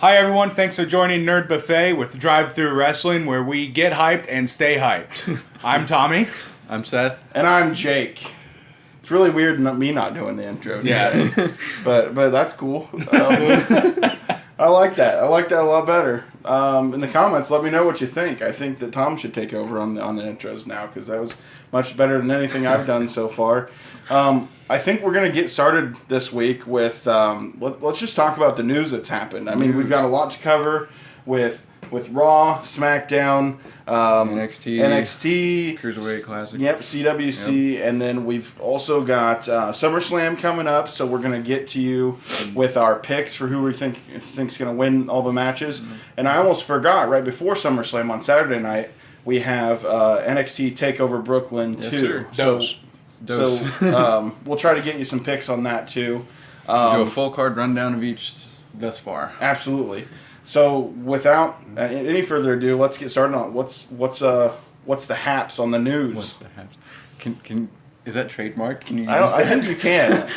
Hi everyone, thanks for joining Nerd Buffet with Drive-Thru Wrestling, where we get hyped and stay hyped. I'm Tommy. I'm Seth. And I'm Jake. It's really weird me not doing the intro today. Yeah. but that's cool. I like that. I like that a lot better. In the comments, let me know what you think. I think that Tom should take over on the intros now, because that was much better than anything I've done so far. I think we're going to get started this week with, let's just talk about the news that's happened. I mean, we've got a lot to cover with Raw, SmackDown, NXT, Cruiserweight Classic. Yep, CWC, and then we've also got Summerslam coming up, so we're going to get to you with our picks for who we think's going to win all the matches. Mm-hmm. And I almost forgot, right before SummerSlam on Saturday night, we have NXT TakeOver Brooklyn 2. Yes, So we'll try to get you some picks on that too. Do a full card rundown of each thus far. Absolutely. So without any further ado, let's get started on what's the haps on the news. What's the haps? Can is that trademark? Can you? I think you can.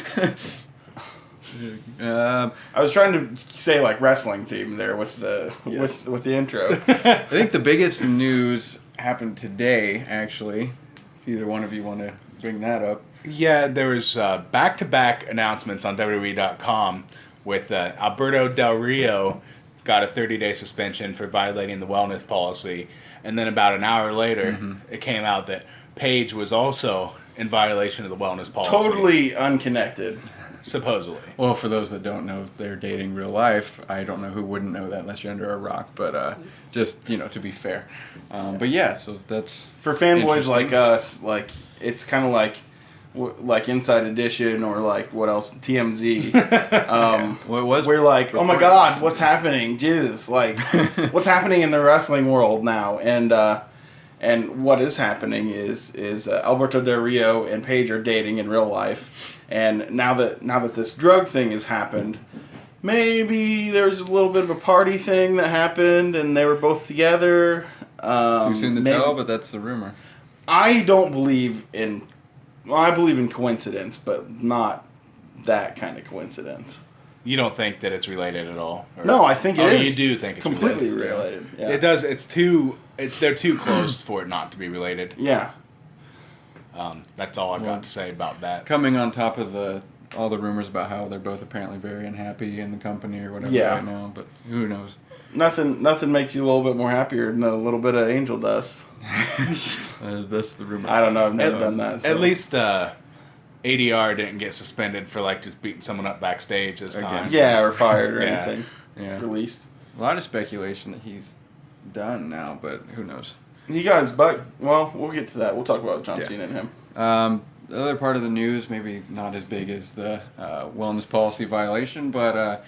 I was trying to say like wrestling theme there with the with the intro. I think the biggest news happened today, actually. If either one of you want to bring that up. Yeah, there was back-to-back announcements on WWE.com with Alberto Del Rio got a 30-day suspension for violating the wellness policy, and then about an hour later, it came out that Paige was also in violation of the wellness policy. Totally unconnected. Supposedly. Well, for those that don't know, they're dating real life. I don't know who wouldn't know that unless you're under a rock, but just, to be fair. But yeah, so that's for fanboys like us, like it's kind of like Inside Edition or like what else, TMZ. We're like, oh my God, what's happening? Jizz, like what's happening in the wrestling world now? And what is happening is Alberto Del Rio and Paige are dating in real life, and now that this drug thing has happened, maybe there's a little bit of a party thing that happened, and they were both together. Too soon to tell, but that's the rumor. I don't believe in. Well, I believe in coincidence, but not that kind of coincidence. You don't think that it's related at all? No, I think it is. You do think it's completely related. Yeah. It does. They're too close for it not to be related. Yeah. That's all I've got to say about that. Coming on top of all the rumors about how they're both apparently very unhappy in the company or whatever right now, but who knows? Nothing makes you a little bit more happier than a little bit of angel dust. That's the rumor. I don't know. I've never done that. So. At least ADR didn't get suspended for like just beating someone up backstage this time. Yeah, or fired or anything. Yeah. Released. A lot of speculation that he's done now, but who knows? He got his butt. Well, we'll get to that. We'll talk about John Cena and him. The other part of the news, maybe not as big as the wellness policy violation, but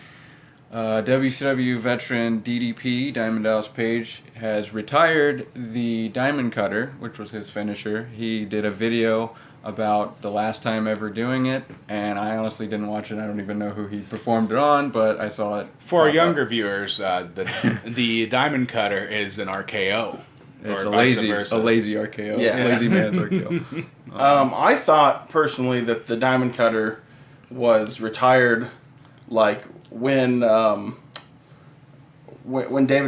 WCW veteran DDP, Diamond Dallas Page, has retired the Diamond Cutter, which was his finisher. He did a video about the last time ever doing it, and I honestly didn't watch it. I don't even know who he performed it on, but I saw it. For our younger viewers, the Diamond Cutter is an RKO. It's a lazy RKO. Yeah. Lazy man's RKO. I thought personally that the Diamond Cutter was retired, like when David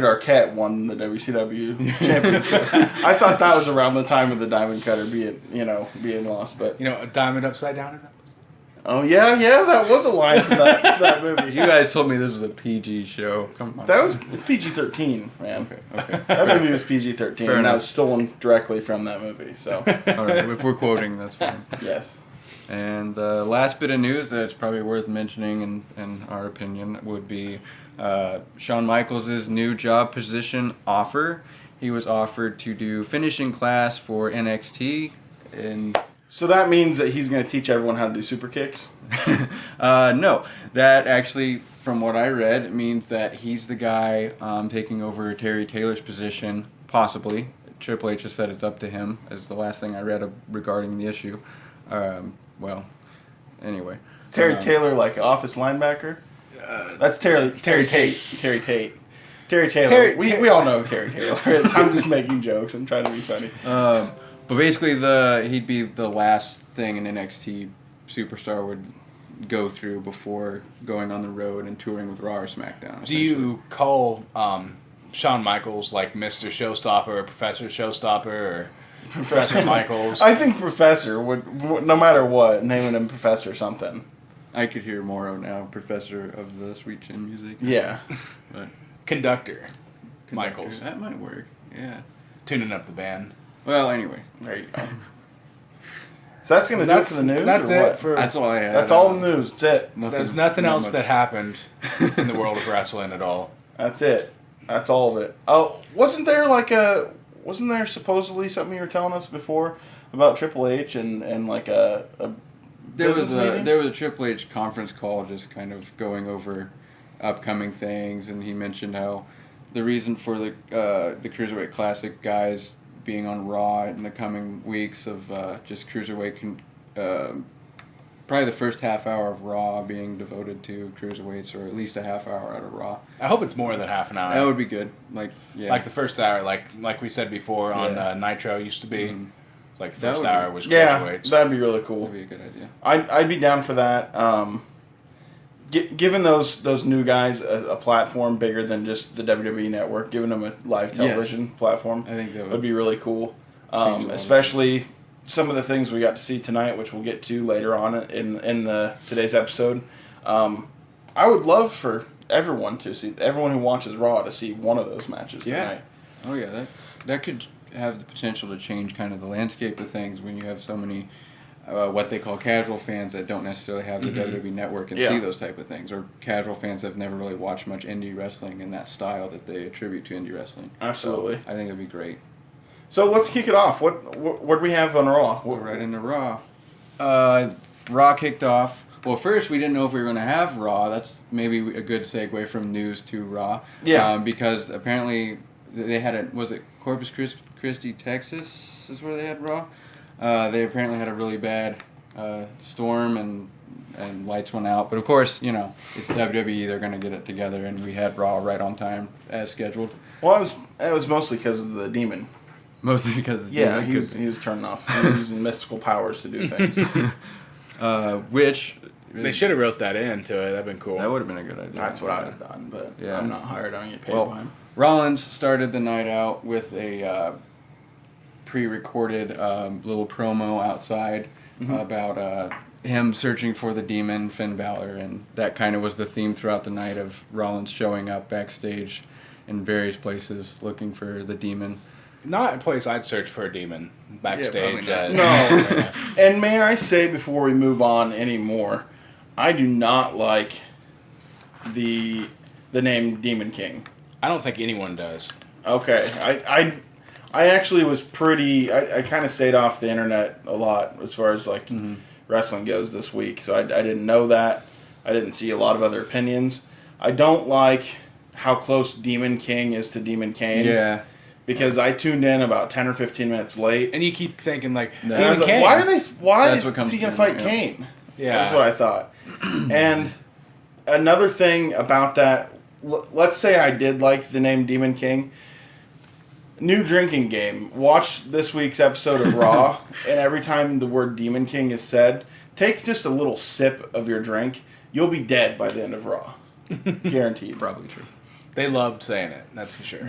Arquette won the WCW championship. I thought that was around the time of the Diamond Cutter being lost. But a diamond upside down is that? Oh yeah, that was a line from that movie. You guys told me this was a PG show. Come on. That was PG-13, man. Okay. That movie was PG-13, and that was stolen directly from that movie. So. All right, if we're quoting, that's fine. Yes. And the last bit of news that's probably worth mentioning, in our opinion, would be Shawn Michaels' new job position offer. He was offered to do finishing class for NXT. So that means that he's going to teach everyone how to do super kicks? No. That actually, from what I read, means that he's the guy taking over Terry Taylor's position, possibly. Triple H has said it's up to him, is the last thing I read regarding the issue. Well, anyway. Terry Taylor, like office linebacker? That's Terry Tate. Terry Tate. Terry Taylor. We all know Terry Taylor. I'm just making jokes. I'm trying to be funny. But basically, he'd be the last thing an NXT superstar would go through before going on the road and touring with Raw or SmackDown. Do you call Shawn Michaels like Mr. Showstopper or Professor Showstopper or Professor Michaels? I think Professor would, no matter what, naming him Professor something. I could hear Morrow now, Professor of the Sweet Chin Music. Yeah. But Conductor Michaels. that might work. Yeah. Tuning up the band. Well, anyway. There you go. So that's going to do it for the news? That's or it. what? That's all I had. That's all the news. That's it. There's nothing else much. that happened in the world of wrestling at all. That's it. That's all of it. Oh, wasn't there supposedly something you were telling us before about Triple H and like a There was meeting? a Triple H conference call just kind of going over upcoming things, and he mentioned how the reason for the Cruiserweight Classic guys being on Raw in the coming weeks of just Cruiserweight, probably the first half hour of Raw being devoted to Cruiserweights, or at least a half hour out of Raw. I hope it's more than half an hour. That would be good. Like the first hour, like we said before on Nitro used to be. Mm-hmm. It's like the first That would hour was Yeah, Cruiserweights. that'd be really cool. that'd be a good idea. I'd be down for that. Giving those new guys a platform bigger than just the WWE Network, giving them a live television platform, I think that would be really cool. Change a lot. Especially some of the things we got to see tonight, which we'll get to later on in today's episode. I would love for everyone who watches Raw to see one of those matches tonight. Oh yeah, that could have the potential to change kind of the landscape of things when you have so many what they call casual fans that don't necessarily have the WWE Network and see those type of things, or casual fans that have never really watched much indie wrestling in that style that they attribute to indie wrestling. Absolutely. So I think it'd be great. So let's kick it off. What do we have on Raw? We're right into Raw. Raw kicked off. Well, first we didn't know if we were going to have Raw. That's maybe a good segue from news to Raw. Yeah. Because apparently they had was it Corpus Christi, Texas is where they had Raw? They apparently had a really bad storm and lights went out. But of course, it's WWE. They're going to get it together, and we had Raw right on time as scheduled. Well, it was mostly because of the demon. Mostly because of Yeah, he was turning off. He was using mystical powers to do things. Which They should have wrote that into it. That'd been cool. that would have been a good idea. That's what I'd have done, but Yeah. I'm not hired. I don't get paid Well, by him. Rollins started the night out with a pre-recorded little promo outside about him searching for the demon, Finn Balor, and that kind of was the theme throughout the night of Rollins showing up backstage in various places looking for the demon. Not a place I'd search for a demon backstage. probably not. No. And may I say before we move on anymore, I do not like the name Demon King. I don't think anyone does. Okay, I actually was pretty. I kind of stayed off the internet a lot as far as like wrestling goes this week, so I didn't know that. I didn't see a lot of other opinions. I don't like how close Demon King is to Demon Kane. Yeah. Because I tuned in about 10 or 15 minutes late. And you keep thinking like, No. And I was Demon like, Kane. why That's what comes is he going to to fight mind, yeah. Kane? Yeah. That's what I thought. And another thing about that, let's say I did like the name Demon King. New drinking game. Watch this week's episode of Raw, and every time the word Demon King is said, take just a little sip of your drink. You'll be dead by the end of Raw. Guaranteed. Probably true. They loved saying it. That's for sure.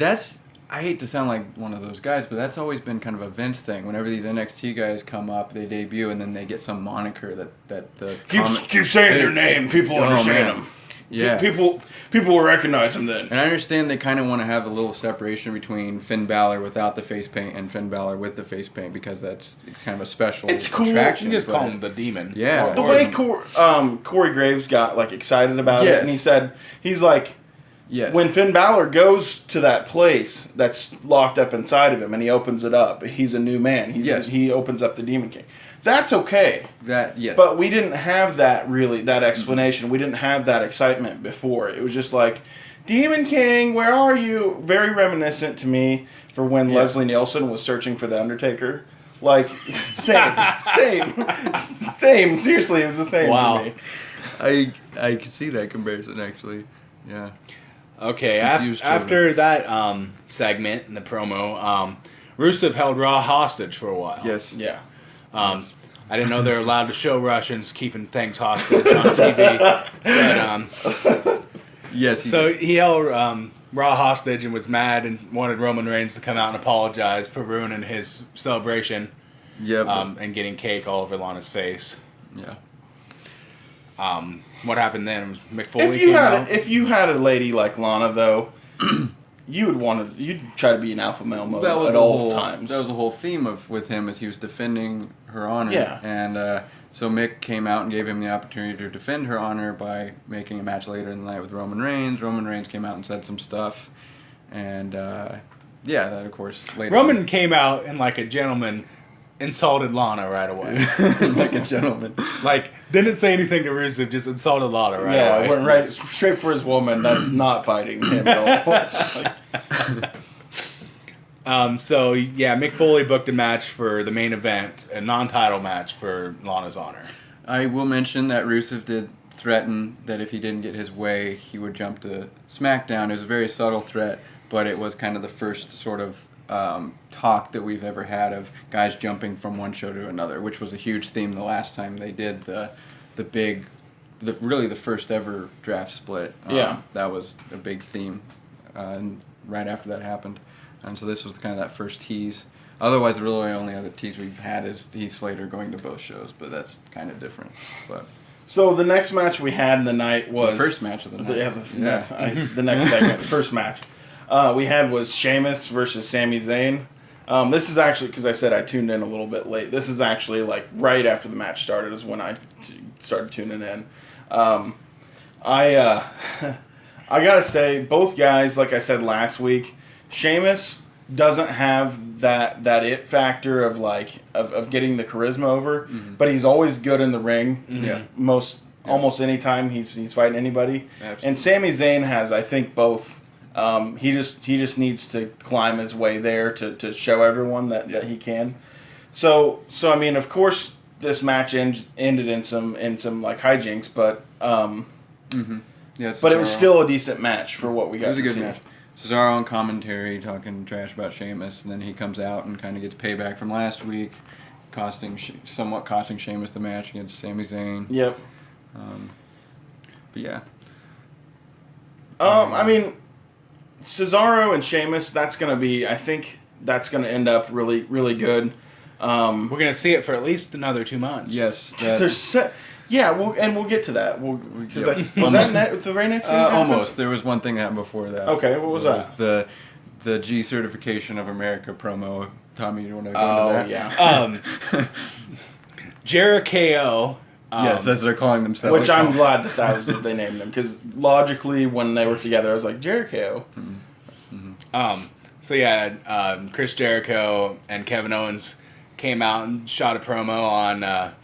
I hate to sound like one of those guys, but that's always been kind of a Vince thing. Whenever these NXT guys come up, they debut, and then they get some moniker that the Keep saying their name. People understand man. them. Yeah. People will recognize them then. And I understand they kind of want to have a little separation between Finn Balor without the face paint and Finn Balor with the face paint because it's kind of a special It's cool. attraction. You just but- call him the demon. Yeah. The way Corey Graves got like excited about it, Yes. and he said he's like, Yes. when Finn Balor goes to that place that's locked up inside of him, and he opens it up, he's a new man. He opens up the Demon King. That's okay. Yes. But we didn't have that explanation. We didn't have that excitement before. It was just like, Demon King, where are you? Very reminiscent to me for when Leslie Nielsen was searching for the Undertaker. Like, same. Seriously, it was the same Wow. for me. I could see that comparison actually. Yeah. Okay, Confused after that segment in the promo, Rusev held Raw hostage for a while. Yes. Yeah. I I didn't know they were allowed to show Russians keeping things hostage on TV. But, yes. he held Raw hostage and was mad and wanted Roman Reigns to come out and apologize for ruining his celebration. Yep. And getting cake all over Lana's face. Yeah. What happened then was Mick Foley came out. If you had a lady like Lana, though, you'd try to be in alpha male mode at all times. That was the whole theme with him, as he was defending her honor. Yeah. And so Mick came out and gave him the opportunity to defend her honor by making a match later in the night with Roman Reigns. Roman Reigns came out and said some stuff. And, that, of course, later Roman came out and, like a gentleman, insulted Lana right away. like a gentleman. Like, didn't say anything to Rusev, just insulted Lana right away. Went right straight for his woman that's not fighting him at all. So, Mick Foley booked a match for the main event, a non-title match for Lana's honor. I will mention that Rusev did threaten that if he didn't get his way, he would jump to SmackDown. It was a very subtle threat, but it was kind of the first sort of talk that we've ever had of guys jumping from one show to another, which was a huge theme the last time they did the first ever draft split. That was a big theme, and right after that happened. And so this was kind of that first tease. Otherwise, the really only other tease we've had is Heath Slater going to both shows, but that's kind of different. But so the next match we had in the night was... The first match of the night. The next segment, the first match we had was Sheamus versus Sami Zayn. This is actually, because I said I tuned in a little bit late, this is actually like right after the match started is when I started tuning in. I gotta say, both guys, like I said last week, Sheamus doesn't have that it factor of of getting the charisma over, but he's always good in the ring. Yeah. Almost any time he's fighting anybody. Absolutely. And Sami Zayn has, I think, both. He just needs to climb his way there to show everyone that he can. So I mean, of course, this match ended in some like hijinks, but but it was still a decent match for what we got. It was a good see. match. Cesaro on commentary talking trash about Sheamus, and then he comes out and kind of gets payback from last week, somewhat costing Sheamus the match against Sami Zayn. Yep. But yeah. I mean, Cesaro and Sheamus, I think that's gonna end up really, really good. We're gonna see it for at least another 2 months. Yes. We'll get to that. Was that the very next thing? Almost. There was one thing that happened before that. Okay, what was that? Was the G Certification of America promo. Tommy, you want to go into that? Yeah. Jericho. Yes, as they're calling themselves. Which I'm glad that was that they named them, because logically, when they were together, I was like, Jericho. Chris Jericho and Kevin Owens came out and shot a promo on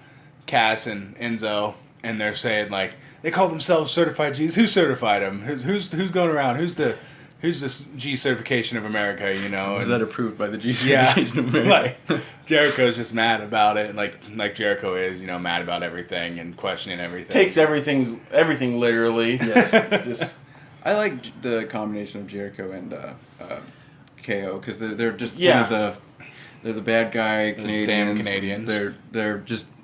Cass and Enzo, and they're saying, like, they call themselves certified G's. Who certified them? Who's going around? Who's this G certification of America? You know, was that approved by the G certification of America? Like Jericho's just mad about it, like Jericho is, mad about everything and questioning everything. Takes everything literally. Yes. I like the combination of Jericho and KO, because they're just kind of they're the bad guy Canadians. Damn Canadians.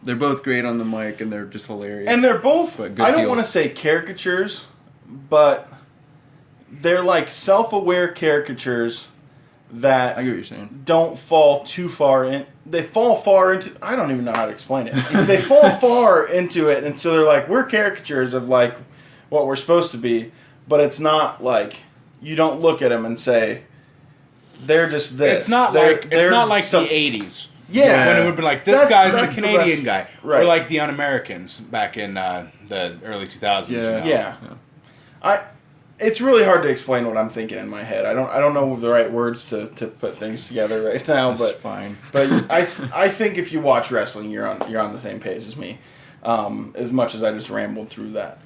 They're both great on the mic, and they're just hilarious. And they're both, I don't want to say caricatures, but they're like self-aware caricatures that I get what you're saying. Don't fall too far in. They fall far into, I don't even know how to explain it. They fall far into it until they're like, we're caricatures of like what we're supposed to be, but it's not like, you don't look at them and say, they're just this. It's not like the 80s. Yeah. When it would be like, this guy's the Canadian guy. Right. Or like the Un-Americans back in the early 2000s. Yeah. It's really hard to explain what I'm thinking in my head. I don't know the right words to put things together right now. That's fine. But I think if you watch wrestling, you're on the same page as me. As much as I just rambled through that.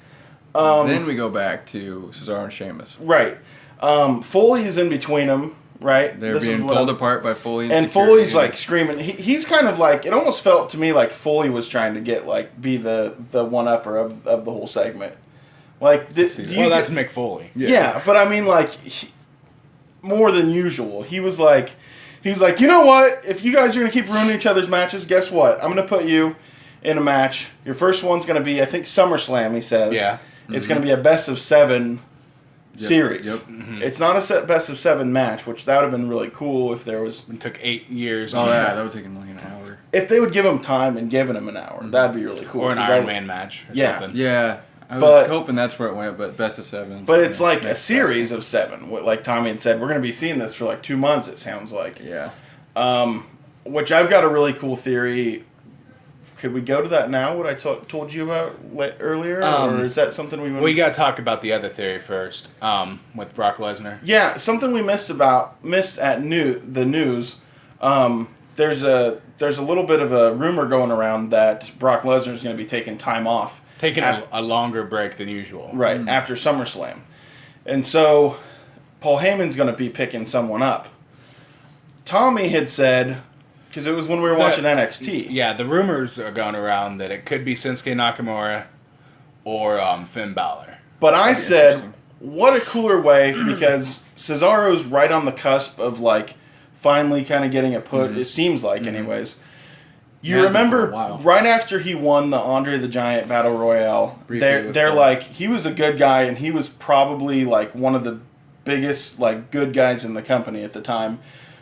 Then we go back to Cesaro and Sheamus. Right. Foley is in between them. Right. They're being pulled apart by Foley and Foley's like screaming. He's kind of like, it almost felt to me like Foley was trying to get be the one-upper of the whole segment. Like, that's Mick Foley. Yeah, but I mean, like, more than usual. He was like, you know what? If you guys are gonna keep ruining each other's matches, guess what? I'm gonna put you in a match. Your first one's going to be, I think, SummerSlam, he says. Yeah. It's going to be a best of 7 series. Yep. Mm-hmm. It's not a best of 7 match, which that would have been really cool if there was... It took 8 years. Oh, yeah, that would take him like an hour. If they would give him time and given him an hour, that'd be really cool. Or an Iron Man match or something. Yeah. I was hoping that's where it went, but best of 7. But it's like a series of 7. Like Tommy had said, we're going to be seeing this for like 2 months, it sounds like. Yeah. Which I've got a really cool theory. Could we go to that now, what I told you about earlier? Or is that something we want We got to talk about the other theory first with Brock Lesnar. Yeah, something we missed at the news. There's a little bit of a rumor going around that Brock Lesnar is going to be taking time off. Taking a longer break than usual. Right, after SummerSlam. And so Paul Heyman's going to be picking someone up. Tommy had said, because it was when we were watching NXT. Yeah, the rumors are going around that it could be Shinsuke Nakamura or Finn Balor. But I said, what a cooler way, because Cesaro's right on the cusp of like finally kind of getting a put, it seems like anyways. You remember right after he won the Andre the Giant Battle Royale, they're like, he was a good guy and he was probably like one of the biggest like good guys in the company at the time.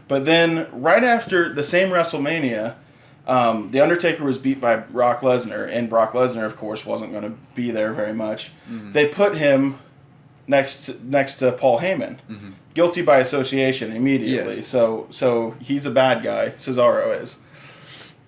But then right after the same WrestleMania, The Undertaker was beat by Brock Lesnar, and Brock Lesnar, of course, wasn't going to be there very much. They put him next to Paul Heyman. Guilty by association immediately. Yes. So he's a bad guy, Cesaro is.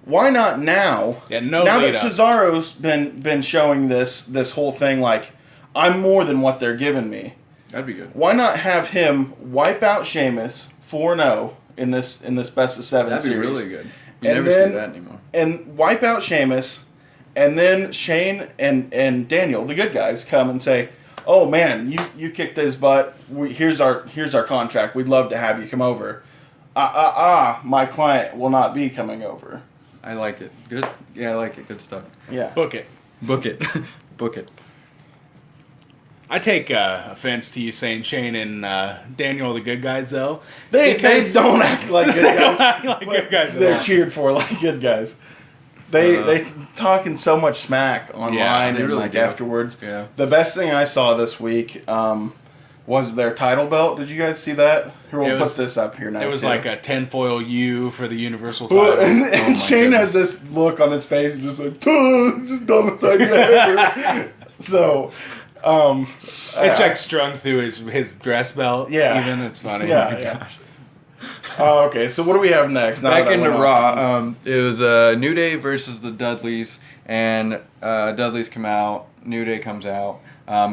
Why not now? Yeah, now that Cesaro's been showing this whole thing like, I'm more than what they're giving me. That'd be good. Why not have him wipe out Sheamus 4-0 in this best of 7 That'd series? be really good. You never see that anymore. And wipe out Sheamus, and then Shane and Daniel, the good guys, come and say, "Oh man, you kicked his butt. Here's our contract. We'd love to have you come over." My client will not be coming over. I like it. Good. Yeah, I like it. Good stuff. Yeah. Book it. Book it. Book it. I take offense to you saying Shane and Daniel are the good guys, though. They don't act like good guys. Like good guys at They're all. cheered for like good guys. They talking so much smack online they and really like do. afterwards. Yeah. The best thing I saw this week was their title belt. Did you guys see that? Here, we'll put this up here now. It was too. like a tinfoil U for the Universal Well, title. and Shane has this look on his face. He's just like, this is the dumbest idea ever. So, It's like strung through his dress belt. Yeah. Even it's funny. Yeah, Oh my yeah. gosh. Oh, okay. So what do we have next? Now Back that I into went Raw, off. it was New Day versus the Dudleys, and Dudleys come out, New Day comes out.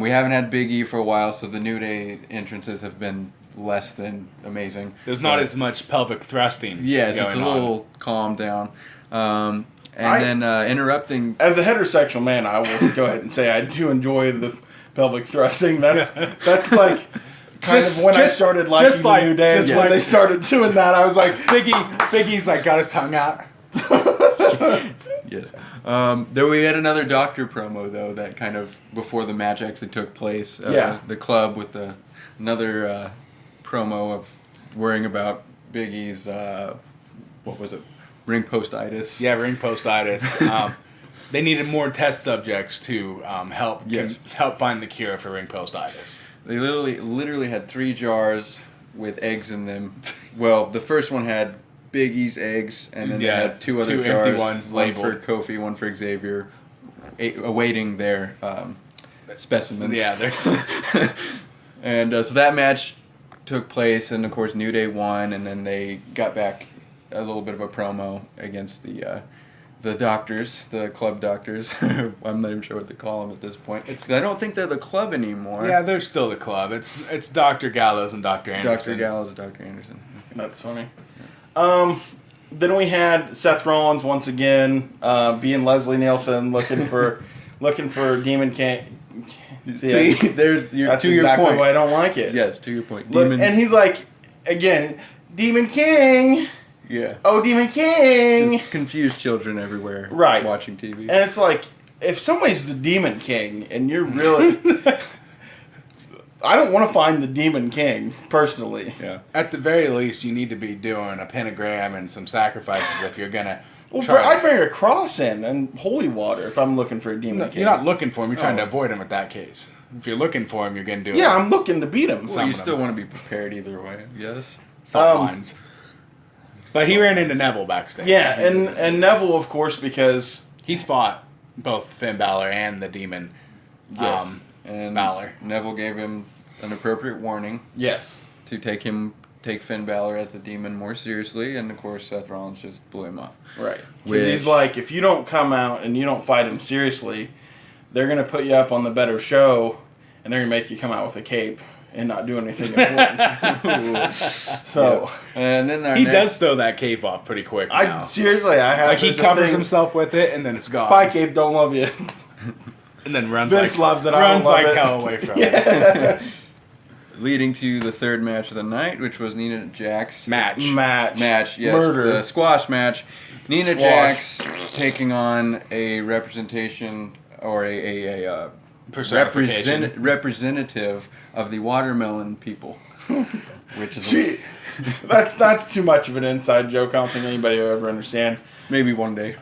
We haven't had Big E for a while, so the New Day entrances have been less than amazing. There's not as much pelvic thrusting. Yes, going it's a on. little calmed down. Then interrupting. As a heterosexual man, I will go ahead and say I do enjoy the pelvic thrusting. That's like kind of when I started liking the New Day. When they started doing that, I was like, Big E's like got his tongue out. Yes. There we had another doctor promo though that kind of before the match actually took place. The club with another promo of worrying about Big E's what was it, ring postitis. Yeah, ring postitis. They needed more test subjects to help find the cure for ring postitis. They literally had 3 jars with eggs in them. Well, the first one had Big E's eggs, and then they had 2 other jars, empty ones one labeled. for Kofi, one for Xavier, awaiting their specimens. Yeah, there's And so that match took place, and of course New Day won, and then they got back a little bit of a promo against the doctors, the club doctors. I'm not even sure what to call them at this point. I don't think they're the club anymore. Yeah, they're still the club. It's Dr. Gallows and Dr. Anderson. Dr. Gallows and Dr. Anderson. that's funny. Then we had Seth Rollins once again being Leslie Nielsen, looking for Demon King. See, there's that's to your exactly point. why I don't like it. Yes, to your point. Look, Demon. and he's like, again, Demon King. Yeah. Oh, Demon King. There's confused children everywhere. Right. Watching TV. And it's like, if somebody's the Demon King and you're really... I don't want to find the Demon King, personally. Yeah. At the very least, you need to be doing a pentagram and some sacrifices if you're going to Well, I'd bring a cross in and holy water if I'm looking for a demon king. You're not looking for him. You're trying to avoid him in that case. If you're looking for him, you're going to do it. Yeah, I'm looking to beat him. Well, you still want to be prepared either way, yes. Sometimes. But he ran into Neville backstage. Yeah, and Neville, of course, because... He's fought both Finn Balor and the Demon. Yes. And Balor. Neville gave him an appropriate warning. Yes. To take Finn Balor as the Demon more seriously, and of course Seth Rollins just blew him up. Right. Because he's like, if you don't come out and you don't fight him seriously, they're going to put you up on the better show, and they're going to make you come out with a cape and not do anything important. So, yeah. And then he does throw that cape off pretty quick now. I have. Like he covers himself with it, and then it's gone. Bye, cape. Don't love you. And then runs. Vince loves it. Runs like hell away from it. Leading to the third match of the night, which was Nina Jax match. Yes, Murder. The squash match. Nina Jax taking on a representation or a representative of the watermelon people, which is that's too much of an inside joke. I don't think anybody will ever understand. Maybe one day.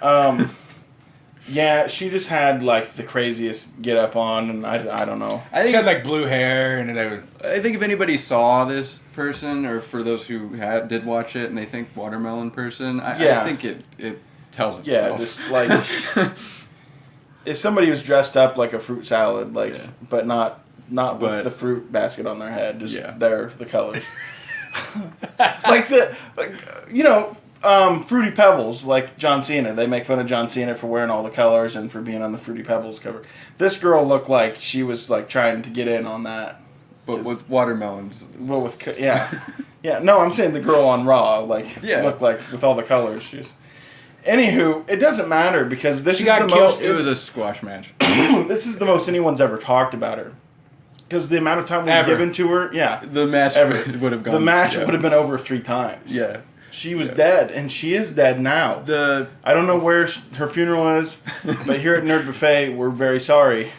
Yeah, she just had like the craziest get up on, and I don't know. She had like blue hair, and I think if anybody saw this person, or for those who did watch it and they think watermelon person, I think it tells itself. Yeah, just like if somebody was dressed up like a fruit salad, but not with the fruit basket on their head, just the colors. Fruity Pebbles, like John Cena. They make fun of John Cena for wearing all the colors and for being on the Fruity Pebbles cover. This girl looked like she was like trying to get in on that, but with watermelons. Well, yeah. No, I'm saying the girl on Raw looked like with all the colors. Anywho, it doesn't matter because this is the most. It was a squash match. This is the most anyone's ever talked about her. Because the amount of time we've given to her, the match would have gone. The match would have been over 3 times. Yeah. She was dead, and she is dead now. I don't know where her funeral is, but here at Nerd Buffet, we're very sorry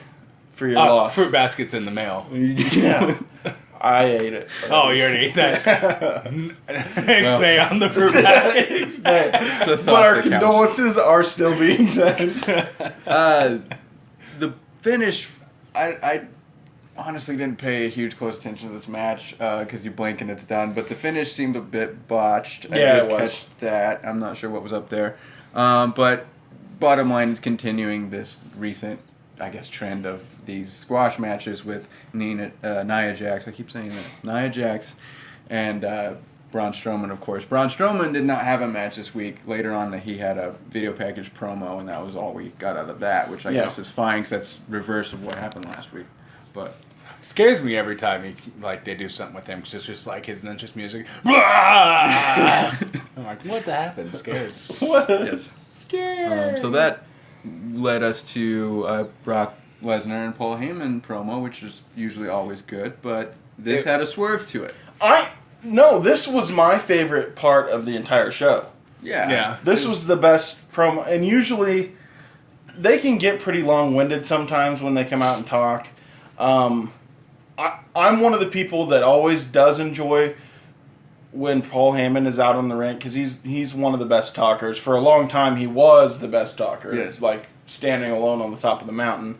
for your loss. Fruit basket's in the mail. Yeah. I ate it. Oh, you already ate that. Stay on the fruit basket. But our condolences are still being sent. The finish, I honestly didn't pay a huge close attention to this match because you blink and it's done. But the finish seemed a bit botched. Yeah, I it was. Catch that. I'm not sure what was up there. But bottom line is continuing this recent, I guess, trend of these squash matches with Nia Jax. I keep saying that. Nia Jax and Braun Strowman, of course. Braun Strowman did not have a match this week. Later on, he had a video package promo, and that was all we got out of that, which I guess is fine because that's reverse of what happened last week. But scares me every time they do something with him because it's just like his just music. I'm like, what happened? I'm scared. What? Yes. Scared. So that led us to Brock Lesnar and Paul Heyman promo, which is usually always good, but this had a swerve to it. No, this was my favorite part of the entire show. Yeah. This was the best promo, and usually they can get pretty long-winded sometimes when they come out and talk. I'm one of the people that always does enjoy when Paul Heyman is out on the ring because he's one of the best talkers. For a long time, he was the best talker, like standing alone on the top of the mountain.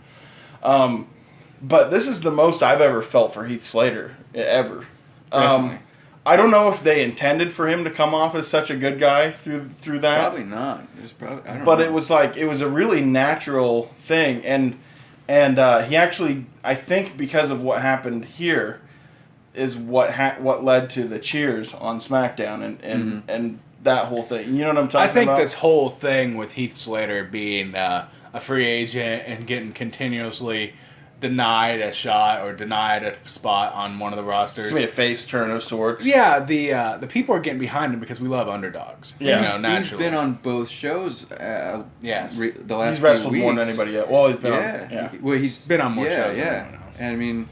But this is the most I've ever felt for Heath Slater, ever. I don't know if they intended for him to come off as such a good guy through that. Probably not. It was probably, I don't know. But it was a really natural thing, and he actually, I think, because of what happened here, is what led to the cheers on SmackDown and that whole thing. You know what I'm talking about? I think this whole thing with Heath Slater being a free agent and getting continuously denied a shot or denied a spot on one of the rosters. It's gonna be a face turn of sorts. Yeah, the people are getting behind him because we love underdogs. Yeah, He's naturally. been on both shows. Yes, the last he's wrestled few more weeks. than anybody yet. Well, he's been on. Well, he's been on more shows. Yeah, than anyone else. and I mean,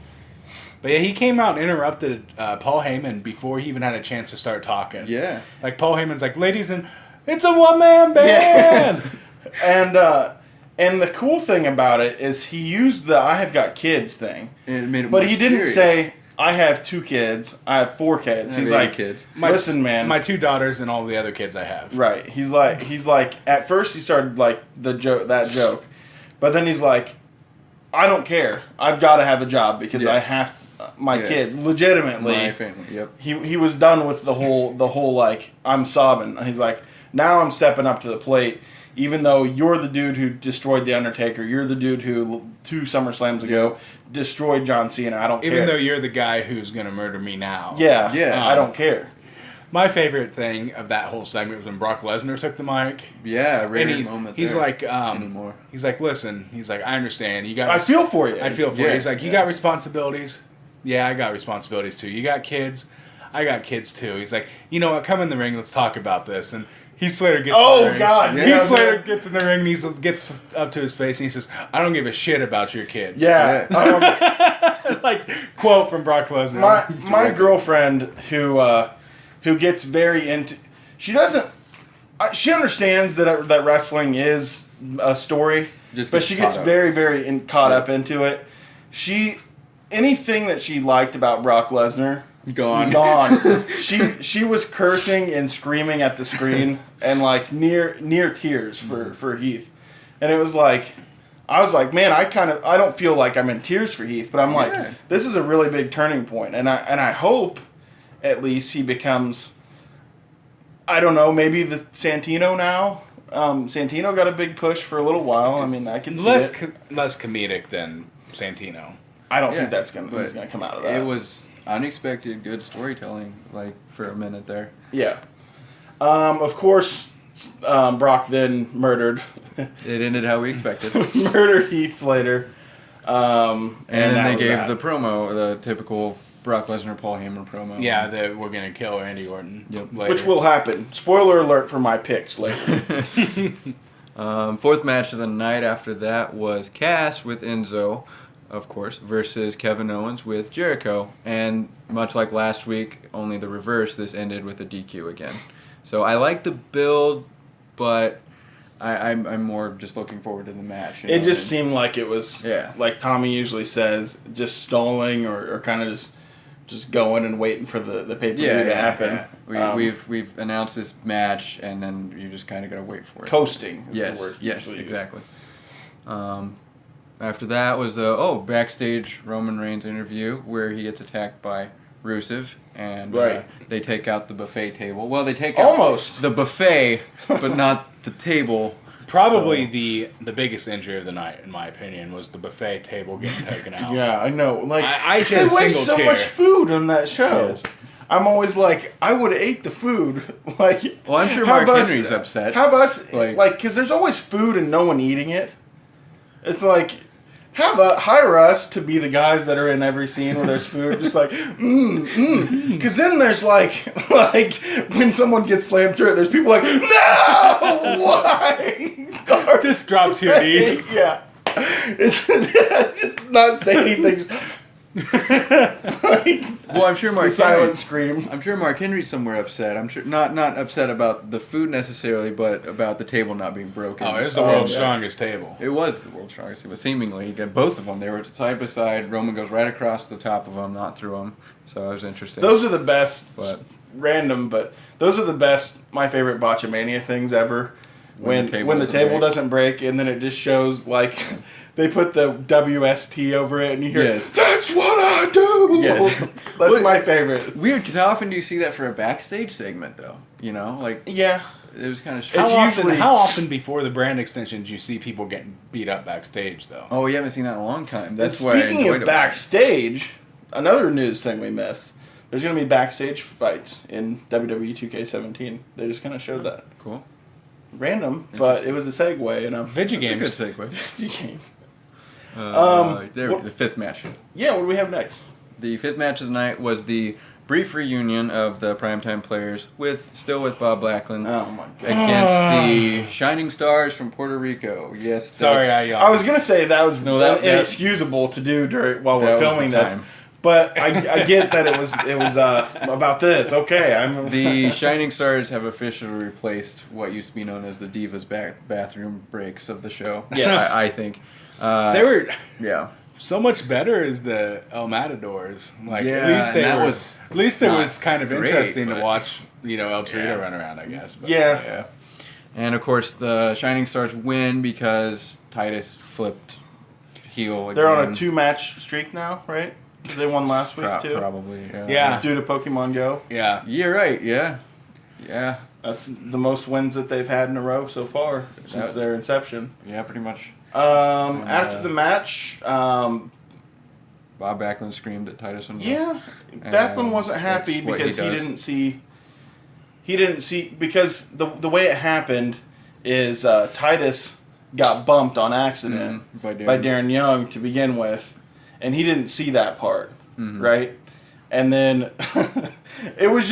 but yeah, he came out and interrupted Paul Heyman before he even had a chance to start talking. Yeah, like Paul Heyman's like, "Ladies and it's a one-man band," And the cool thing about it is he used the "I have got kids" thing. and it made it but more he didn't serious. say I have 2 kids. I have 4 kids. He's like, kids. Listen, man. My 2 daughters and all the other kids I have. Right. He's like. At first, he started like that joke, but then he's like, I don't care. I've got to have a job because I have my kids. Legitimately, my family. Yep. He was done with the whole like I'm sobbing. He's like, now I'm stepping up to the plate. Even though you're the dude who destroyed The Undertaker, you're the dude who 2 SummerSlams ago destroyed John Cena. I don't care. Even though you're the guy who's going to murder me now. Yeah. I don't care. My favorite thing of that whole segment was when Brock Lesnar took the mic. Yeah, rare and moment he's there. like, anymore. He's like, listen. He's like, I understand. You got. I feel for you. I feel for you. He's like, you got responsibilities. Yeah, I got responsibilities too. You got kids. I got kids too. He's like, you know what? Come in the ring. Let's talk about this. And Heath Slater gets in the ring. God. Heath Slater gets in the ring and he gets up to his face and he says, I don't give a shit about your kids. Yeah. Like, quote from Brock Lesnar. My girlfriend who gets very into... She doesn't... She understands that wrestling is a story, but she gets very, very caught up into it. Anything that she liked about Brock Lesnar... Gone. She was cursing and screaming at the screen and like near tears for Heath, and it was like, I was like, man, I don't feel like I'm in tears for Heath, but I'm like, this is a really big turning point, and I hope at least he becomes, I don't know, maybe the Santino now. Santino got a big push for a little while. I mean, I can see less comedic than Santino. I don't think he's gonna come out of that. It was unexpected good storytelling, like, for a minute there. Yeah. Of course, Brock then murdered. It ended how we expected. Murdered Heath Slater. And then they gave the promo, the typical Brock Lesnar, Paul Heyman promo. Yeah, that we're going to kill Randy Orton. Yep. Later. Which will happen. Spoiler alert for my picks later. 4th match of the night after that was Cass with Enzo, of course, versus Kevin Owens with Jericho. And much like last week, only the reverse, this ended with a DQ again. So I like the build, but I'm more just looking forward to the match. It just seemed like it was, like Tommy usually says, just stalling or kind of just going and waiting for the pay-per-view to happen. Yeah. We've announced this match, and then you just kind of got to wait for it. Coasting is the word. Yes, exactly. After that was the backstage Roman Reigns interview where he gets attacked by Rusev, and they take out the buffet table. Well, they take out the buffet, but not the table. Probably the biggest injury of the night, in my opinion, was the buffet table getting taken out. Yeah, I know. Like I they waste so much food on that show. Yes. I'm always like, I would have ate the food. Like, well, I'm sure Mark Henry's upset. Have us because there's always food and no one eating it. It's like, hire us to be the guys that are in every scene where there's food, just like, Because then there's like when someone gets slammed through it, there's people like, no, why? Just drop to your knees. Yeah. It's just not say anything. Well, I'm sure Mark silent scream. I'm sure Mark Henry's somewhere upset. I'm sure not upset about the food necessarily, but about the table not being broken. Oh, it was the world's strongest table. It was the world's strongest table. Seemingly, you got both of them. They were side by side. Roman goes right across the top of them, not through them. So it was interesting. Those are the best. Random, but those are the best. My favorite Botchamania things ever. When the table doesn't break, and then it just shows like. They put the WST over it, and you hear, that's what I do! Yes. That's my favorite. Weird, because how often do you see that for a backstage segment, though? You know? Like, yeah. It was kind of strange. How often before the brand extensions do you see people getting beat up backstage, though? Oh, you haven't seen that in a long time. That's why I enjoyed it. Speaking of backstage, another news thing we missed. There's going to be backstage fights in WWE 2K17. They just kind of showed that. Cool. Random, but it was a segue. And Video games. That's a good segue. Video game. The 5th match. Yeah, what do we have next? The 5th match of the night was the brief reunion of the Primetime Players with Bob Backlund against the Shining Stars from Puerto Rico. Yes. Sorry, I was gonna say that was inexcusable to do while we're filming this. But I get that it was about this. Okay, The Shining Stars have officially replaced what used to be known as the Divas bathroom breaks of the show. Yeah, I think. They were so much better as the El Matadors. Like Yeah, at least it was kind of great, interesting to but- watch, El Torito run around, I guess. But, Yeah. And of course, the Shining Stars win because Titus flipped heel again. They're on a 2-match streak now, right? They won last week too. Probably. Yeah. Due to Pokemon Go. Yeah. You're right. Yeah. Yeah. That's the most wins that they've had in a row so far since their inception. Yeah, pretty much. After the match, Bob Backlund screamed at Titus and Backlund wasn't happy that's what because he he does. didn't see. He didn't see because the way it happened is Titus got bumped on accident by Darren Young to begin with, and he didn't see that part, Mm-hmm. right? And then it was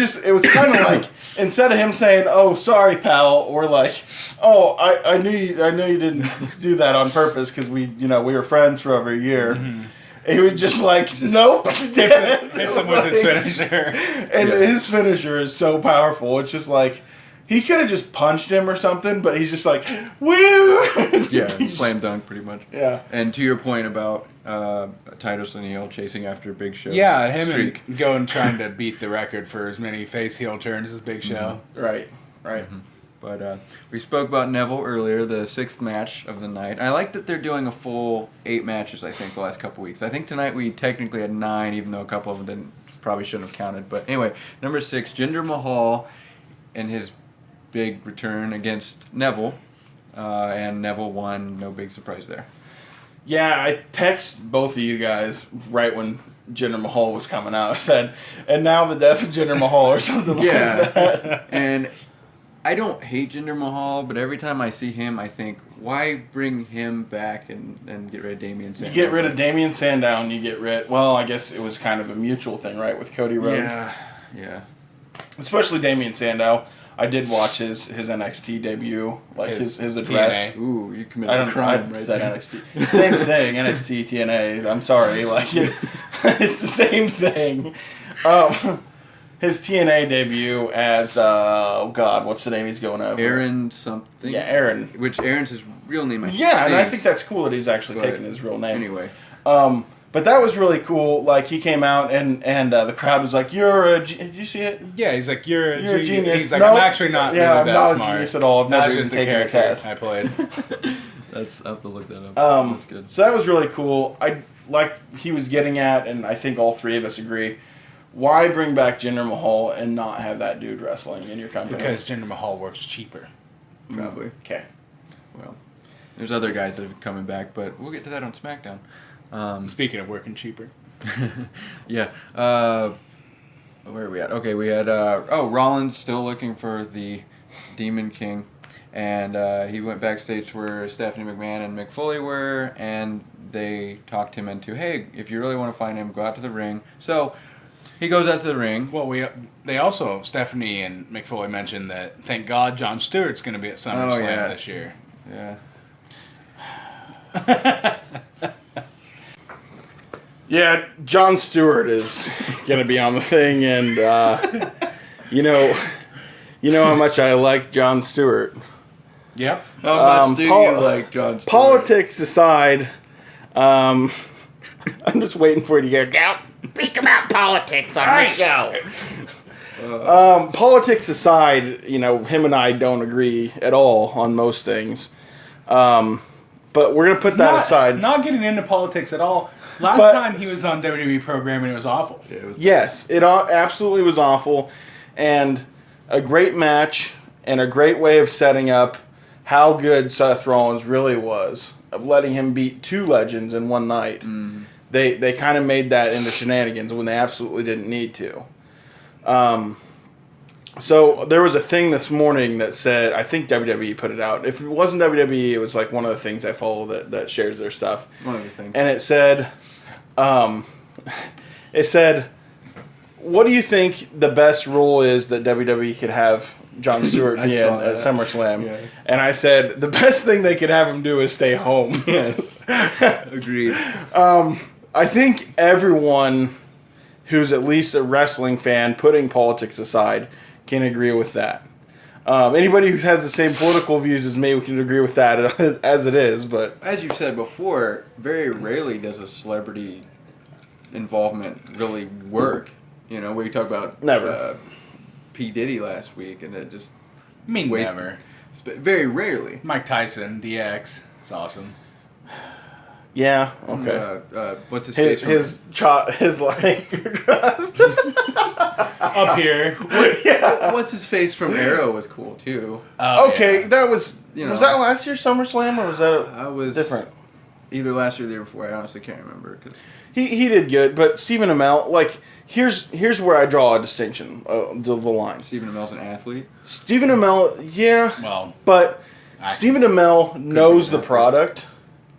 kind of like, instead of him saying, "Oh, sorry, pal," or like, "Oh, I knew you didn't do that on purpose because we were friends for over a year." Mm-hmm. He was just like, "Nope." Hits him with his finisher. And his finisher is so powerful. It's just like, he could have just punched him or something, but he's just like, woo! Yeah, slam dunk pretty much. Yeah. And to your point about Titus O'Neil chasing after Big Show's Yeah, him streak. and going trying to beat the record for as many face heel turns as Big Show. Right. But we spoke about Neville earlier, the 6th match of the night. I like that they're doing a full 8 matches, I think, the last couple weeks. I think tonight we technically had 9, even though a couple of them probably shouldn't have counted. But anyway, number 6, Jinder Mahal and his big return against Neville. And Neville won, no big surprise there. Yeah, I text both of you guys right when Jinder Mahal was coming out. I said, "And now the death of Jinder Mahal," or something like that. And I don't hate Jinder Mahal, but every time I see him, I think, why bring him back and get rid of Damian Sandow? You get rid of Damian Sandow and you get rid... Well, I guess it was kind of a mutual thing, right, with Cody Rhodes? Yeah. Especially Damian Sandow. I did watch his NXT debut, like his address. TNA. Ooh, you committed I a don't crime I right said there. NXT. Same thing, NXT, TNA. I'm sorry, like it's the same thing. His TNA debut as what's the name he's going over? Aaron something. Yeah, Aaron. Which Aaron's his real name, I think. Yeah, and I think that's cool that he's actually But taking his real name. Anyway. But that was really cool. Like, he came out and the crowd was like, did you see it? Yeah, he's like, you're a genius. He's like, Nope. I'm actually not Yeah, really I'm that not smart. a genius at all. I've That's never just even the taken a character test. I played. I'll have to look that up. That's good. So that was really cool. Like he was getting at, and I think all three of us agree, why bring back Jinder Mahal and not have that dude wrestling in your company? Because Jinder Mahal works cheaper. Probably. Okay. Well, there's other guys that are coming back, but we'll get to that on SmackDown. Speaking of working cheaper. Yeah. Where are we at? Okay, we had Rollins still looking for the Demon King, and he went backstage where Stephanie McMahon and Mick Foley were, and they talked him into, hey, if you really want to find him, go out to the ring. So he goes out to the ring. Well, they also, Stephanie and Mick Foley mentioned that, thank God, Jon Stewart's going to be at SummerSlam this year. Yeah. Yeah, Jon Stewart is gonna be on the thing, and you know how much I like Jon Stewart. Yep. How much do you like Jon Stewart? Politics aside, I'm just waiting for you to get out. Speak about politics on my show. Politics aside, him and I don't agree at all on most things. But we're gonna put that aside. Not getting into politics at all. Last time he was on WWE programming, it was awful. Yes, it absolutely was awful, and a great match and a great way of setting up how good Seth Rollins really was, of letting him beat two legends in one night. Mm. They kind of made that into shenanigans when they absolutely didn't need to. So there was a thing this morning that said, I think WWE put it out. If it wasn't WWE, it was like one of the things I follow that shares their stuff. One of the things. And it said, what do you think the best role is that WWE could have Jon Stewart be in at SummerSlam? Yeah. And I said, the best thing they could have him do is stay home. Yes. Agreed. I think everyone who's at least a wrestling fan, putting politics aside, can agree with that. Anybody who has the same political views as me, we can agree with that as it is. But as you said before, very rarely does a celebrity involvement really work. You know, we talked about never P. Diddy last week, and it just never. Very rarely. Mike Tyson, DX, it's awesome. Yeah. Okay. What's his face? His like up here. Yeah. What's his face from Arrow was cool too. Okay, yeah. that was. Was that last year's SummerSlam or was that different? Either last year or the year before. I honestly can't remember because he did good, but Stephen Amell, like here's where I draw a distinction. The line. Stephen Amell's an athlete. Stephen Amell, yeah. Well, but Stephen Amell knows the product.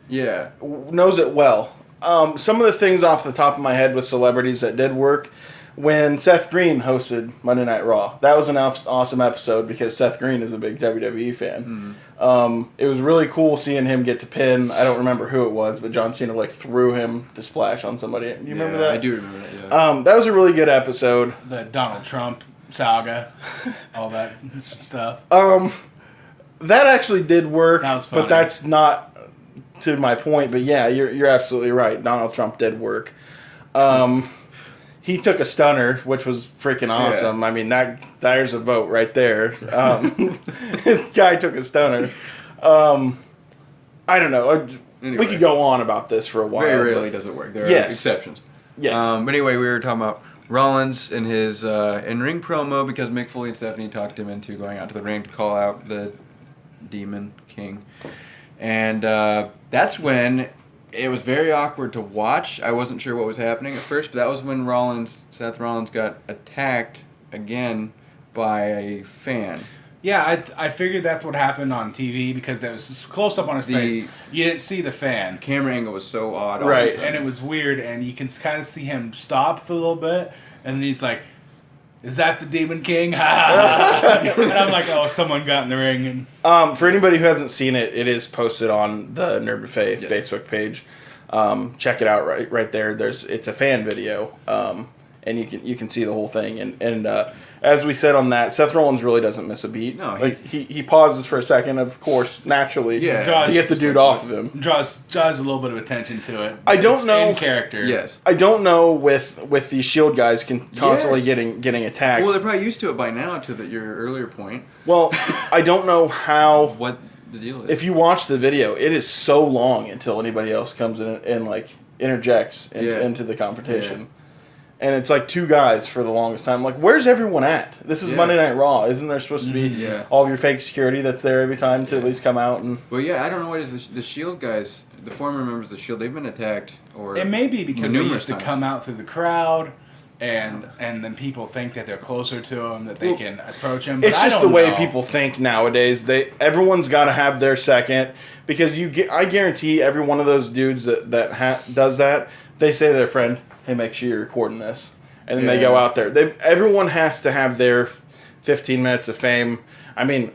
Yeah. Knows it well. Some of the things off the top of my head with celebrities that did work, when Seth Green hosted Monday Night Raw, that was an awesome episode because Seth Green is a big WWE fan. Mm-hmm. It was really cool seeing him get to pin. I don't remember who it was, but John Cena like threw him to splash on somebody. Do you remember that? I do remember that. Yeah. That was a really good episode. The Donald Trump saga, all that stuff. That actually did work, That was funny. but that's not to my point. But yeah, you're absolutely right. Donald Trump did work. He took a stunner, which was freaking awesome. Yeah. I mean, there's a vote right there. Guy took a stunner. I don't know. Anyway, we could go on about this for a while. Very rarely does it work. There are exceptions. Yes. But anyway, we were talking about Rollins in his in-ring promo because Mick Foley and Stephanie talked him into going out to the ring to call out the Demon King. And that's when it was very awkward to watch. I wasn't sure what was happening at first, but that was when Seth Rollins got attacked again by a fan. Yeah, I figured that's what happened on TV because that was close up on his face. You didn't see the fan. Camera angle was so odd. Right. And it was weird, and you can kind of see him stop for a little bit, and then he's like, "Is that the Demon King?" And I'm like, "Oh, someone got in the ring." And for anybody who hasn't seen it, it is posted on the Nerd Buffet Facebook page. Check it out right there. It's a fan video, and you can see the whole thing. And as we said on that, Seth Rollins really doesn't miss a beat. No, he pauses for a second, of course, naturally, to get the dude off of him. Draws a little bit of attention to it. I don't know in character. Yes. I don't know with these Shield guys constantly getting attacked. Well, they're probably used to it by now. To your earlier point. Well, I don't know how. What the deal is? If you watch the video, it is so long until anybody else comes in and like interjects into the confrontation. Yeah. And it's like two guys for the longest time. Like, where's everyone at? This is Monday Night Raw. Isn't there supposed to be all of your fake security that's there every time to at least come out? And well, I don't know what is the Shield guys, the former members of the Shield, they've been attacked. Or it may be because they used to times. come out through the crowd, and then people think that they're closer to them, that they can approach them. But it's just the way people think nowadays. Everyone's got to have their second because I guarantee every one of those dudes that does that, they say to their friend, "Hey, make sure you're recording this," and then they go out there. Everyone has to have their 15 minutes of fame. I mean,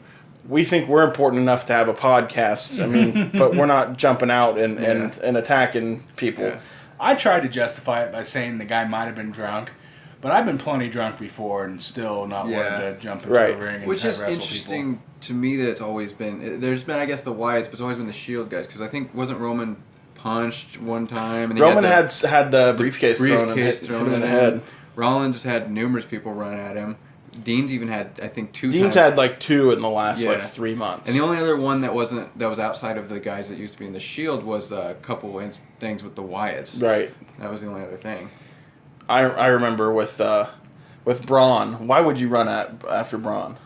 we think we're important enough to have a podcast. I mean, but we're not jumping out and attacking people. Yeah. I tried to justify it by saying the guy might have been drunk, but I've been plenty drunk before and still not wanted to jump into the ring and which is wrestle interesting people. To me that it's always been. There's been, I guess, the Wyatts, but it's always been the Shield guys because I think wasn't Roman punched one time. And Roman had the briefcase thrown in the head. Rollins has had numerous people run at him. Dean's even had, I think, two Dean's times. had like two in the last 3 months. And the only other one that was outside of the guys that used to be in the Shield was a couple things with the Wyatts. Right. That was the only other thing. I remember with Braun. Why would you run after Braun?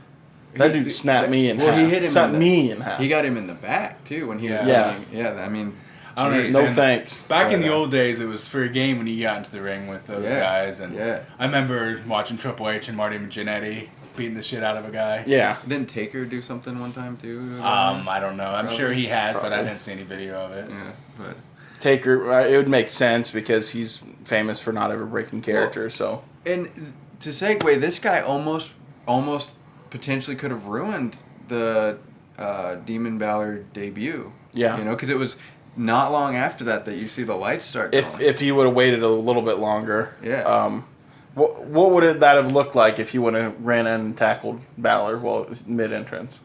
That dude snapped me in half. He hit him. Snapped me in half. He got him in the back too when he was running. Yeah, I mean. I don't understand. No thanks. Back in the old days, it was for a game when you got into the ring with those guys. And I remember watching Triple H and Marty Jannetty beating the shit out of a guy. Yeah. Didn't Taker do something one time too? I don't know. I'm sure he has, but I didn't see any video of it. Yeah, but Taker, it would make sense because he's famous for not ever breaking character. So. And to segue, this guy almost potentially could have ruined the Demon Balor debut. Yeah. You know, because it was not long after that you see the lights start going. If he would have waited a little bit longer. Yeah. What would that have looked like if you would have ran in and tackled Balor mid entrance?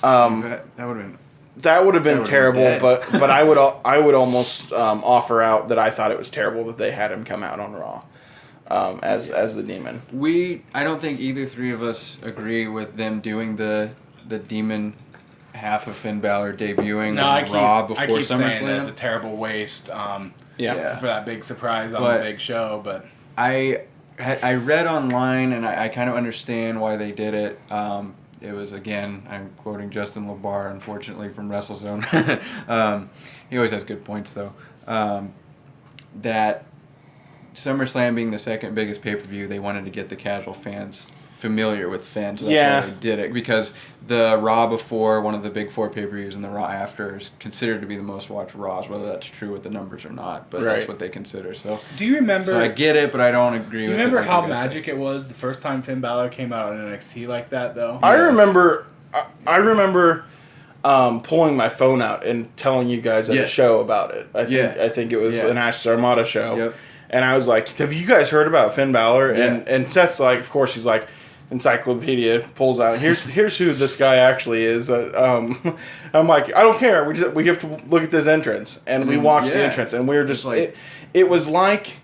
That would have been. That would have been terrible, been but I would almost offer out that I thought it was terrible that they had him come out on Raw as the Demon. I don't think either three of us agree with them doing the Demon half of Finn Balor debuting on Raw before SummerSlam. Saying it's a terrible waste. For that big surprise on the big show, but I read online and I kind of understand why they did it. It was, again, I'm quoting Justin LaBar, unfortunately, from WrestleZone. He always has good points, though. That SummerSlam being the second biggest pay-per-view, they wanted to get the casual fans familiar with Finn, so that's why they did it. Because the Raw before, one of the big four pay-per-views, and the Raw after is considered to be the most watched Raws, whether that's true with the numbers or not, but that's what they consider. So do you remember? So I get it, but I don't agree with it. Do you remember how magic it was the first time Finn Balor came out on NXT like that, though? I remember pulling my phone out and telling you guys at the show about it. I think it was an Ash's Armada show. Yep. And I was like, have you guys heard about Finn Balor? Yeah. And Seth's like, of course, he's like, encyclopedia pulls out. Here's who this guy actually is. I'm like, I don't care. We have to look at this entrance, and we watched the entrance, and we were just like, it was like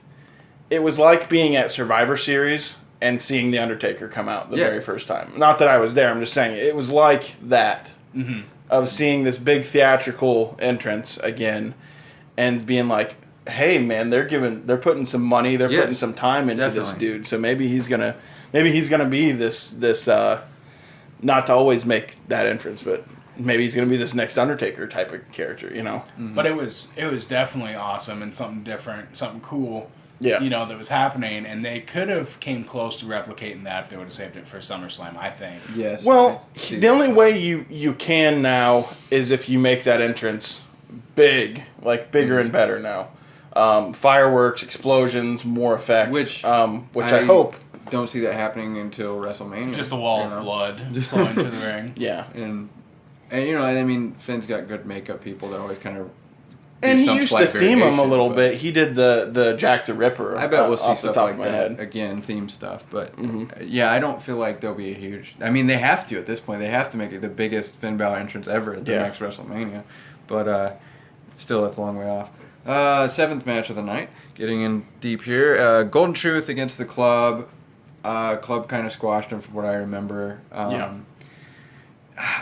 being at Survivor Series and seeing the Undertaker come out the very first time. Not that I was there. I'm just saying it was like that of seeing this big theatrical entrance again, and being like, hey man, they're putting some money, putting some time into this dude. So maybe he's gonna be this not to always make that entrance, but maybe he's gonna be this next Undertaker type of character, you know. Mm-hmm. But it was definitely awesome and something different, something cool. Yeah. You know, that was happening, and they could have came close to replicating that if they would have saved it for SummerSlam, I think. Yes. Well, the only way you can now is if you make that entrance big, like bigger and better now. Fireworks, explosions, more effects. Which I hope. Don't see that happening until WrestleMania. Just a wall of blood just flowing to the ring. Yeah. And you know, I mean, Finn's got good makeup people that always kind of. And he used to theme him a little bit. He did the Jack the Ripper. I bet we'll see stuff like that again, theme stuff. But yeah, I don't feel like there'll be a huge. I mean, they have to at this point. They have to make it the biggest Finn Balor entrance ever at the next WrestleMania. But still, that's a long way off. Seventh match of the night. Getting in deep here. Golden Truth against the Club. Club kind of squashed him from what I remember. I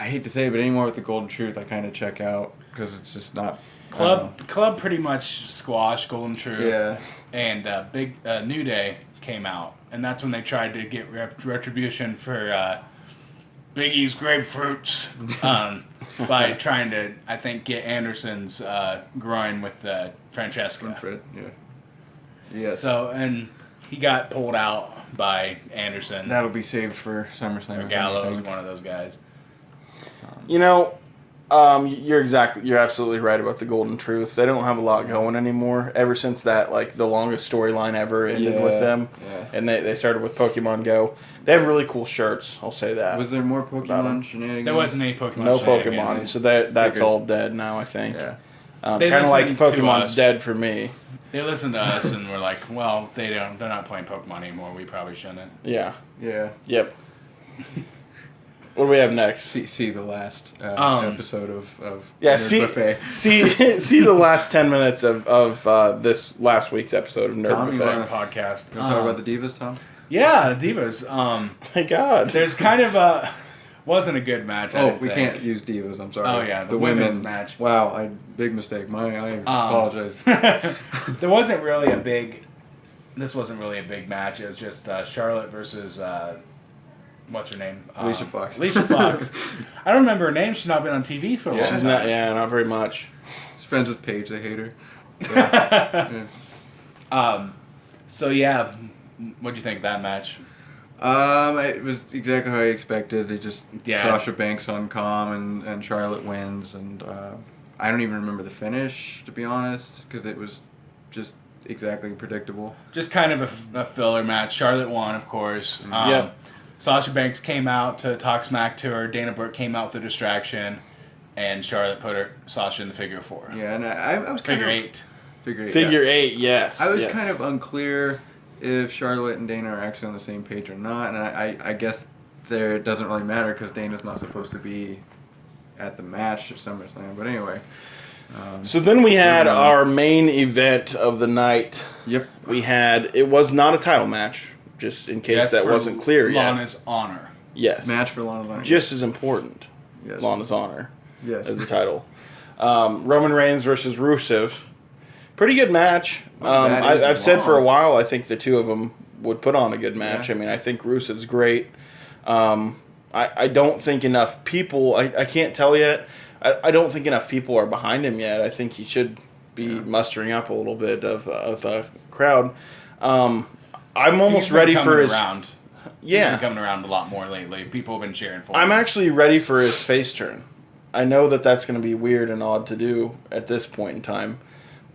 hate to say it, but anymore with the Golden Truth, I kind of check out because it's just not. Club pretty much squashed Golden Truth. Yeah. And Big New Day came out, and that's when they tried to get retribution for Big E's grapefruits by trying to, I think, get Anderson's groin with Francesca. Fred, yeah. Yes. So, and he got pulled out by Anderson. That'll be saved for SummerSlam. Or Gallows, one of those guys. You know, you're absolutely right about the Golden Truth. They don't have a lot going anymore. Ever since that, like the longest storyline ever ended with them, and they started with Pokemon Go. They have really cool shirts. I'll say that. Was there more Pokemon shenanigans? There wasn't any Pokemon. No Pokemon, so that's all dead now. I think. Yeah. Kind of like Pokemon's dead for me. They listened to us and were like, "Well, they're not playing Pokemon anymore. We probably shouldn't." Yeah. Yeah. Yep. What do we have next? See the last episode of see Buffet. see the last 10 minutes of this last week's episode of Nerd Tom, Buffet. you wanna Podcast. talk about the Divas, Tom? Yeah, Divas. My God. There's kind of wasn't a good match. We can't use Divas. I'm sorry. Oh yeah, the women's match. Wow, big mistake. I apologize. There wasn't really a big. This wasn't really a big match. It was just Charlotte versus. What's her name? Alicia Fox. Alicia Fox. I don't remember her name. She's not been on TV for a while. She's not. Yeah, not very much. She's friends with Paige. They hate her. Yeah. So yeah, what'd you think of that match? It was exactly how I expected. They just Sasha it's- Banks on comm and Charlotte wins, and I don't even remember the finish, to be honest, because it was just exactly predictable. Just kind of a filler match. Charlotte won, of course. Yep. Sasha Banks came out to talk smack to her. Dana Brooke came out with a distraction, and Charlotte put Sasha in the figure four. Yeah, and I was kind Figure of... eight. Figure eight. Figure eight, yes. I was kind of unclear if Charlotte and Dana are actually on the same page or not, and I guess it doesn't really matter because Dana's not supposed to be at the match at SummerSlam. But anyway. So then we had our main event of the night. Yep. It was not a title match, just in case that wasn't clear yet. Lana's honor. Yes. Match for Lana's honor. Just as important. Yes. Lana's honor. Yes. As the title. Roman Reigns versus Rusev. Pretty good match. I've said for a while I think the two of them would put on a good match. Yeah. I mean, I think Rusev's great. I don't think enough people... I can't tell yet. I don't think enough people are behind him yet. I think he should be mustering up a little bit of a crowd. I'm almost ready for his... Around. Yeah. He's been coming around a lot more lately. People have been cheering for him. I'm actually ready for his face turn. I know that's going to be weird and odd to do at this point in time,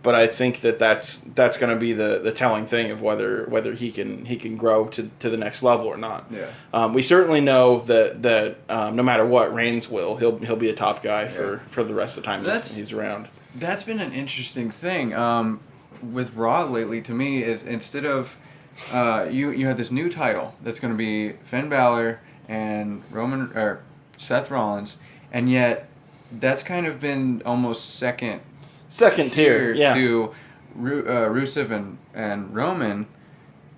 but I think that's going to be the telling thing of whether he can grow to the next level or not. Yeah. We certainly know that no matter what, Reigns he'll be a top guy for the rest of the time he's around. That's been an interesting thing with Raw lately to me is instead of you have this new title that's going to be Finn Balor and Seth Rollins, and yet that's kind of been almost second tier to Rusev and Roman,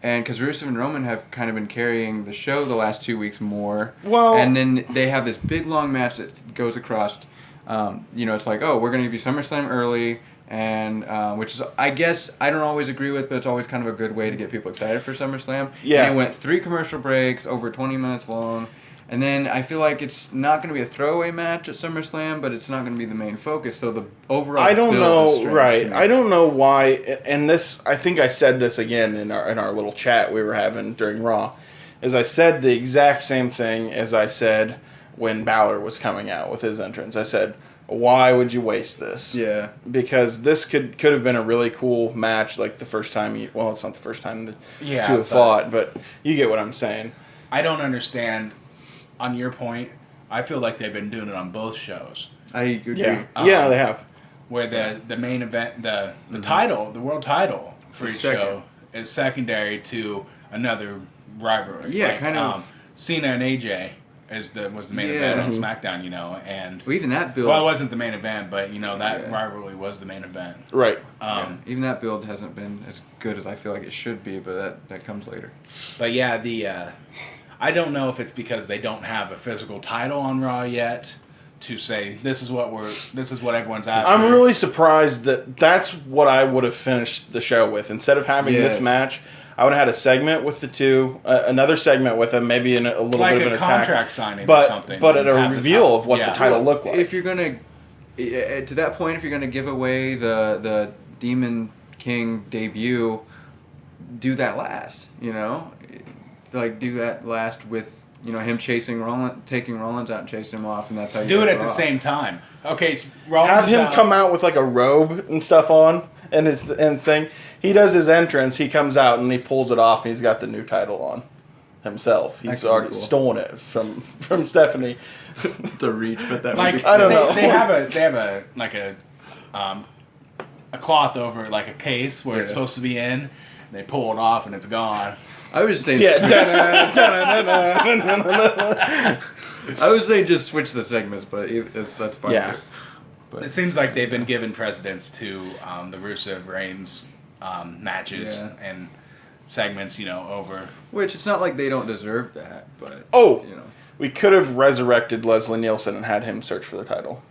and because Rusev and Roman have kind of been carrying the show the last 2 weeks more. Well, and then they have this big long match that goes across. It's like, oh, we're going to give you SummerSlam early, and which is, I guess, I don't always agree with, but it's always kind of a good way to get people excited for SummerSlam. Yeah. And it went 3 commercial breaks, over 20 minutes long. And then I feel like it's not going to be a throwaway match at SummerSlam, but it's not going to be the main focus. So the overall build is strange to me. I don't know why. And this, I think I said this again in our little chat we were having during Raw, is I said the exact same thing as I said when Balor was coming out with his entrance. I said, why would you waste this? Yeah. Because this could have been a really cool match, like the first time it's not the first time the two have fought, but you get what I'm saying. I don't understand. On your point, I feel like they've been doing it on both shows. I agree. Yeah, they have. Where the main event, the title, the world title for each show is secondary to another rivalry. Yeah, kind of. Cena and AJ was the main event on SmackDown, and well, even that build. Well, it wasn't the main event, but that rivalry was the main event. Right. Even that build hasn't been as good as I feel like it should be, but that comes later. But yeah, I don't know if it's because they don't have a physical title on Raw yet to say this is what everyone's asking. I'm really surprised that's what I would have finished the show with. Instead of having this match, I would have had a segment with the two, another segment with them, maybe in a little bit of an attack. Like a contract signing or something. But at a reveal of what the title looked like. If you're going to, to that point, if you're going to give away the Demon King debut, do that last, Like, do that last with, him taking Rollins out and chasing him off, and that's how you do it at the same time. Okay, so Rollins have him come out with like a robe and stuff on, and sing. He does his entrance. He comes out and he pulls it off. And he's got the new title on himself. He's already stolen it from Stephanie. The reach, but that I don't know. They have a cloth over like a case where it's supposed to be in. They pull it off and it's gone. I was saying, I was saying just switch the segments, but that's fine. Yeah. Too. But it seems like they've been given precedence to the Rusev Reigns matches and segments, over. Which it's not like they don't deserve that, but we could have resurrected Leslie Nielsen and had him search for the title.